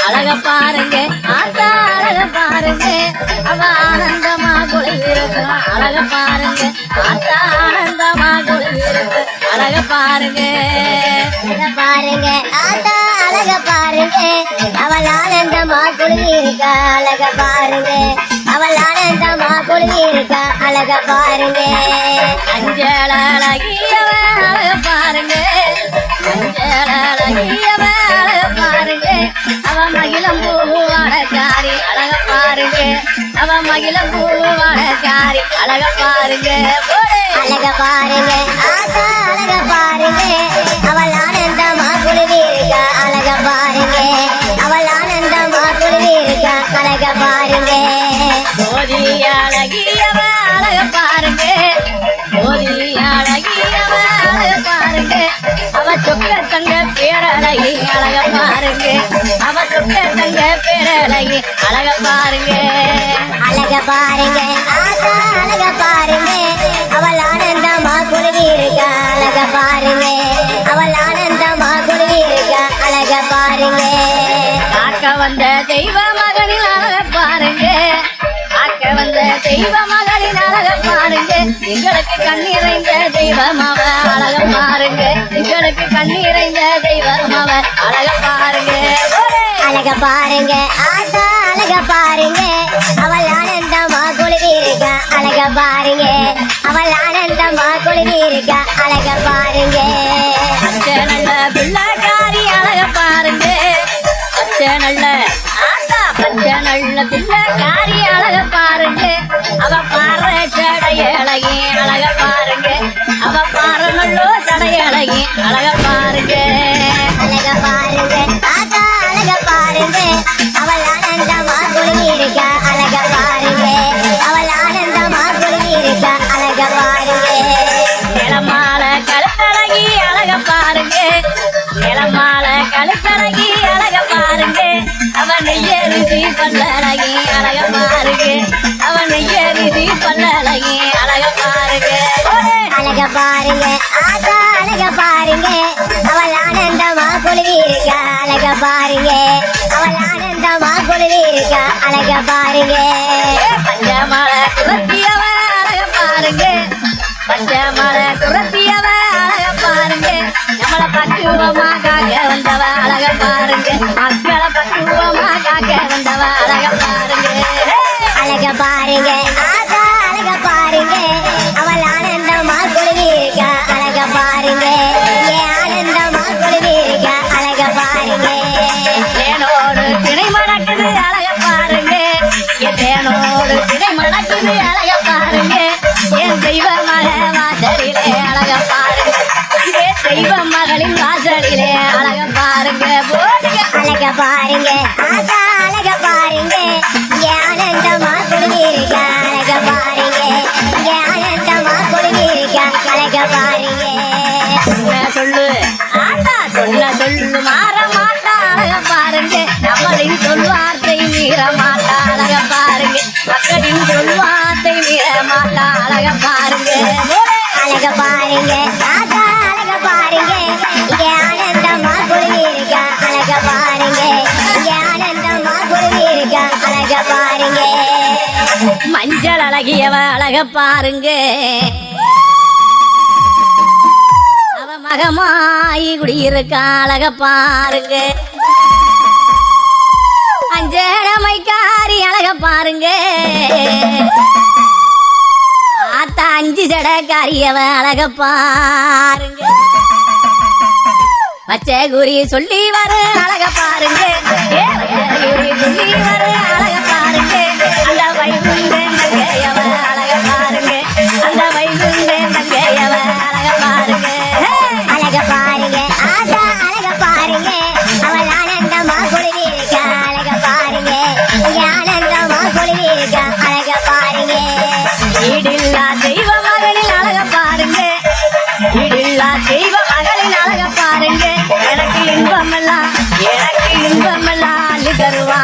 அழக பாருங்க ஆத்தா அழக பாருங்க அவ ஆனந்தமா குளிருக்கு அழக பாருங்க ஆத்தா ஆனந்தமா குளிருக்கு அழக பாருங்க பாருங்க ஆத்தா அழக பாருங்க அவள் ஆனந்தமா குளிருக்க அழக பாருங்க அவள் ஆனந்தமா குளிருக்க அழக பாருங்க அஞ்சல அழகியவ அழக பாருங்க அஞ்சல அழகியவ அழக பாருங்க அவ மகிழம் பூவாடக்காரி அழக பாருங்க அவ மகிழம் பூவாடக்காரி அழக பாருங்க அழக பாருங்க ஆத்தா அழக பாருங்க அவள் ஆனந்தமா குளிருக்க அழக பாருங்க அவள் ஆனந்தமா குளிருக்க அழக பாருங்க மோதி அழகியவ அழக பாருங்க மோதி அழகியவ அழக பாருங்க அவ சொக்க தங்க பேரழகி அழக பாருங்க அவ சொக்க தங்க பேரழகி அழக பாருங்க அழக பாருங்க ஆத்தா அழக பாருங்க அவள் ஆனந்தமா குளிருக்க அழக பாருங்க அவள் ஆனந்தமா குளிருக்க அழக பாருங்க காக்க வந்த தெய்வ மகனின் அழக பாருங்க காக்க வந்த தெய்வ மகனின் அழக பாருங்க எங்களுக்கு கண்ணீரைந்த தெய்வமாவ அழக பாருங்க எங்களுக்கு கண்ணீரைந்த தெய்வமாவ அழக பாருங்க அழக பாருங்க ஆத்தா அழக பாருங்க அவள் ஆனந்தமா குளிருக்க அழக பாருங்க அவள் ஆனந்தமா குளிருக்க அழக பாருங்க பச்சை நல்ல பிள்ளைக்காரி அழக பாருங்க பச்சை நல்ல ஆத்தா பச்சை நல்ல பிள்ளைக்காரி அழக பாருங்க அவ பாற சடையழகி அழக பாருங்க அவ பாற நல்லோ சடையழகி அழக பாருங்க அழக பாருங்க ஆத்தா அழக பாருங்க அவள் ஆனந்தமா குளிருக்க அழக பாருங்க அவள் ஆனந்தமா குளிருக்க அழக பாருங்க நிலமால கழுத்தழகி அழக பாருங்க நிலமால கழுத்தழகி அழக பாருங்க அவன் நெய்யரிசி பல்லழகி அழக பாருங்க அவன் நெய்யரிசி பல்லழகி அழக பாருங்க அழக பாருங்க ஆத்தா அழக பாருங்க அவள் ஆனந்தமா குளிருக்க அழக பாருங்க அவள் ஆனந்தமா குளிருக்க அழக பாருங்க பஞ்சமல துரத்தியவ அழக பாருங்க பஞ்சமல துரத்தியவ அழக பாருங்க நம்மள பக்குவமா காக்க வந்தவ அழக பாருங்க மக்களை பக்குவமா காக்க வந்தவ அழக பாருங்க அழக பாருங்க ஆத்தா அழக பாருங்க அவள் ஆனந்தமா குளிருக்க அழக பாருங்க ஆனந்தமா குளிருக்க அழக பாருங்க தேனோடு திணை மணக்குது அழக பாருங்க என் தேனோடு திணை மணக்குது அழக பாருங்க என் தெய்வ மக வாசலிலே அழக பாருங்க என் தெய்வ மகளின் வாசலிலே அழக பாருங்க அழக பாருங்க ஆத்தா அழக பாருங்க ஆனந்தமா குளிருக்க அழக பாருங்க ஆனந்தமா குளிருக்க அழக பாருங்க சொல்லு ஆத்தா சொல்லு மாற மாட்டா அழக பாருங்க நம்மளின் சொல்வார்த்தை மீற மாட்டா அழக பாருங்க மக்களின் சொல்வார்த்தை மீற மாட்டா அழக பாருங்க அழக பாருங்க ஆத்தா அழக பாருங்க ஆனந்தமா குளிருக்க அழக பாருங்க ஆனந்தமா குளிருக்க அழக பாருங்க மஞ்சள் அழகியவ அழக பாருங்க அவ மகமாயி குடியிருக்க அழக பாருங்க அஞ்சடமைக்காரி அழக பாருங்க ஆத்தா அஞ்சு ஜடக்காரியவ அழக பாருங்க பச்சை குறி சொல்லி வர அழக பாருங்க சொல்லி வர அழக பாருங்க அந்த வைகுண்ட நங்கையவ அழக பாருங்க அந்த வைகுண்ட நங்கையவ அழக பாருங்க அழக பாருங்க ஆத்தா அழக பாருங்க அவள் ஆனந்தமா குளிருக்க அழக பாருங்க ஆனந்தமா குளிருக்க அழக பாருங்க ஈடில்லா தெய்வ மகளின் அழக பாருங்க ஈடில்லா தெய்வ மகளின் அழக பாருங்க எனக்கு இன்பமெல்லாம் அள்ளி தருவா